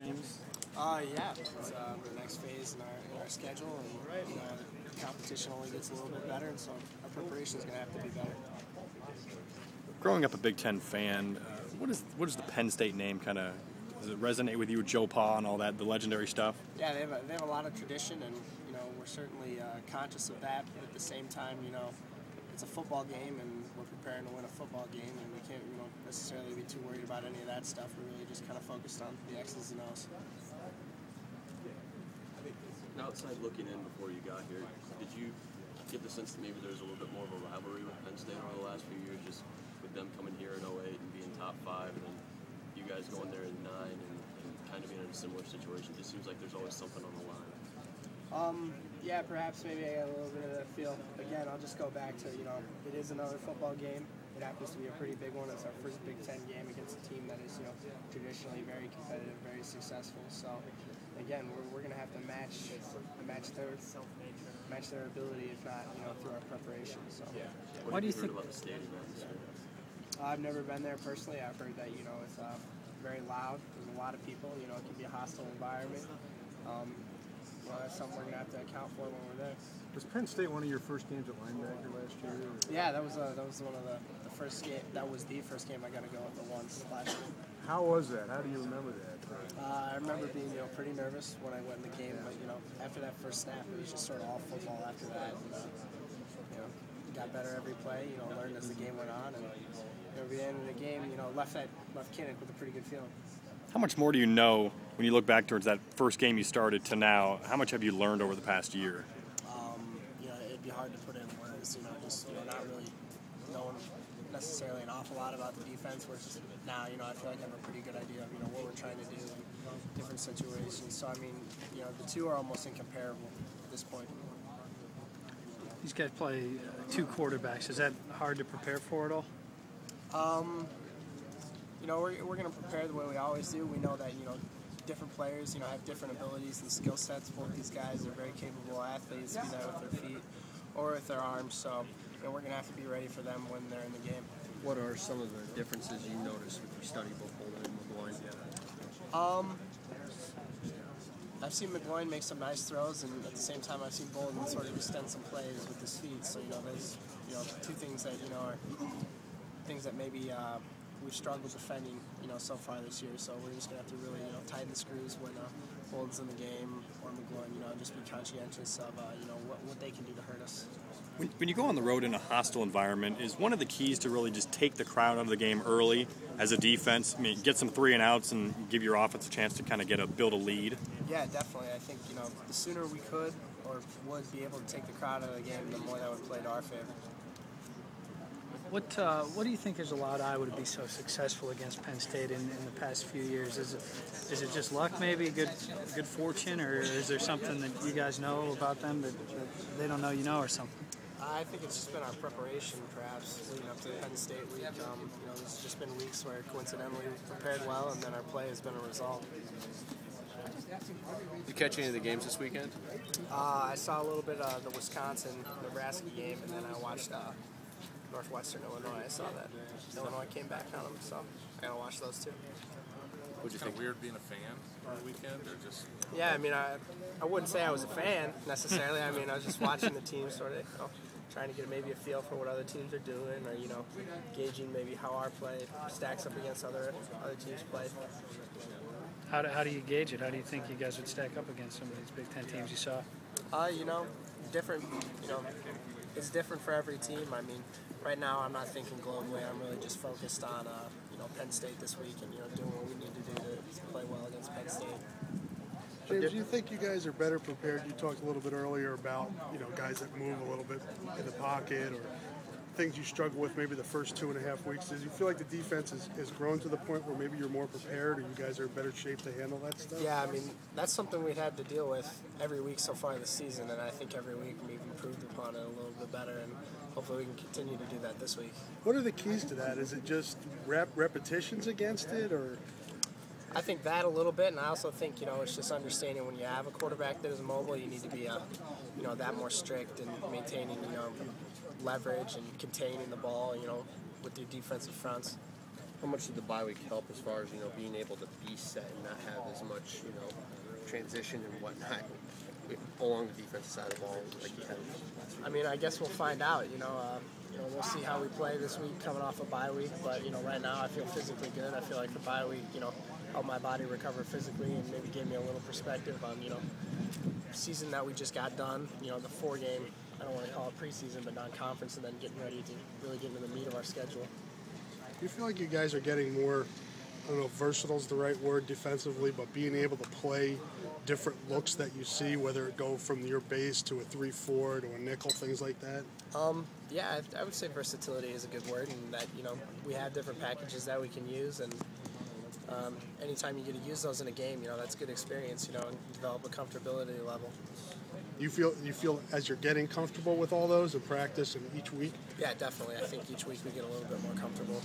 Yeah, it's the next phase in our schedule, and the competition only gets a little bit better, and so our preparation is going to have to be better. Growing up a Big Ten fan, what does the Penn State name kind of, does it resonate with you, Joe Pa and all that, the legendary stuff? Yeah, they have a lot of tradition, and we're certainly conscious of that. But at the same time, it's a football game, and we're preparing to win a football game, and we can't necessarily be too worried about any of that stuff. We're really just kind of focused on the X's and O's. Outside looking in before you got here, did you get the sense that maybe there's a little bit more of a rivalry with Penn State over the last few years, just with them coming here in 08 and being top 5, and then you guys going there in 9 and kind of being in a similar situation? It just seems like there's always something on the line. Yeah, perhaps maybe I got a little bit of that feel. Again, I'll just go back to, it is another football game. It happens to be a pretty big one. It's our first Big Ten game against a team that is, traditionally very competitive, very successful. So, again, we're going to have to match their ability, if not, through our preparation. So, What do you think about the stadium? I've never been there personally. I've heard that, it's very loud. There's a lot of people. It can be a hostile environment. That's something we're going to have to account for when we're there. Was Penn State one of your first games at linebacker last year? Or? Yeah, that was one of the first game. That was the first game I got to go with once last year. How was that? How do you remember that? I remember being pretty nervous when I went in the game, but after that first snap, it was just sort of all football after that. And, got better every play. Learned as the game went on, and at the end of the game, left Kinnick with a pretty good feeling. How much more do you know when you look back towards that first game you started to now? How much have you learned over the past year? It'd be hard to put in words. Just not really knowing necessarily an awful lot about the defense. Versus now, I feel like I have a pretty good idea of what we're trying to do in different situations. So the two are almost incomparable at this point. These guys play two quarterbacks. Is that hard to prepare for at all? We're going to prepare the way we always do. We know that, different players, have different abilities and skill sets. Both these guys are very capable athletes, be that with their feet or with their arms. So, we're going to have to be ready for them when they're in the game. What are some of the differences you notice with your study both Bolden and McGloin? I've seen McGloin make some nice throws, and at the same time, I've seen Bolden sort of extend some plays with his feet. So, there's, two things that, are things that maybe we've struggled defending, so far this year. So we're just going to have to really, tighten the screws when Bolden's in the game, or McGloin, just be conscientious of, what they can do to hurt us. When you go on the road in a hostile environment, is one of the keys to really just take the crowd out of the game early as a defense? Get some 3 and outs and give your offense a chance to kind of build a lead? Yeah, definitely. I think, the sooner we could or would be able to take the crowd out of the game, the more that would play to our favor. What do you think has allowed Iowa to be so successful against Penn State in the past few years? Is it just luck, maybe, good fortune, or is there something that you guys know about them that they don't know or something? I think it's just been our preparation, perhaps, leading up to the Penn State week. There's just been weeks where coincidentally we prepared well, and then our play has been a result. Did you catch any of the games this weekend? I saw a little bit of the Wisconsin-Nebraska game, and then I watched Northwestern Illinois. I saw that Illinois came back on them, so I gotta watch those too. Was it kind of weird being a fan on the weekend, or just? Yeah, I wouldn't say I was a fan necessarily. I was just watching the team, sort of, trying to get maybe a feel for what other teams are doing, or gauging maybe how our play stacks up against other teams' play. How do you gauge it? How do you think you guys would stack up against some of these Big Ten teams you saw? Different. It's different for every team. Right now I'm not thinking globally. I'm really just focused on Penn State this week and doing what we need to do to play well against Penn State. James, do you think you guys are better prepared? You talked a little bit earlier about guys that move a little bit in the pocket, or things you struggle with maybe the first 2.5 weeks. Do you feel like the defense has grown to the point where maybe you're more prepared, or you guys are in better shape to handle that stuff? Yeah, that's something we've had to deal with every week so far this season, and I think every week we've improved upon it a little bit better, and hopefully we can continue to do that this week. What are the keys to that? Is it just repetitions against it, or? I think that a little bit, and I also think, it's just understanding when you have a quarterback that is mobile, you need to be, that more strict and maintaining, leverage and containing the ball, with your defensive fronts. How much did the bye week help as far as being able to be set and not have as much transition and whatnot along the defensive side of the ball like you had? I mean, I guess we'll find out. We'll see how we play this week coming off a bye week. But right now I feel physically good. I feel like the bye week, helped my body recover physically and maybe gave me a little perspective on season that we just got done. The 4-game. I don't want to call it preseason, but non-conference, and then getting ready to really get into the meat of our schedule. Do you feel like you guys are getting more, I don't know if versatile is the right word defensively, but being able to play different looks that you see, whether it go from your base to a 3-4 to a nickel, things like that? Yeah, I would say versatility is a good word, and that, we have different packages that we can use, and anytime you get to use those in a game, that's a good experience, and develop a comfortability level. You feel as you're getting comfortable with all those in practice and each week? Yeah, definitely. I think each week we get a little bit more comfortable.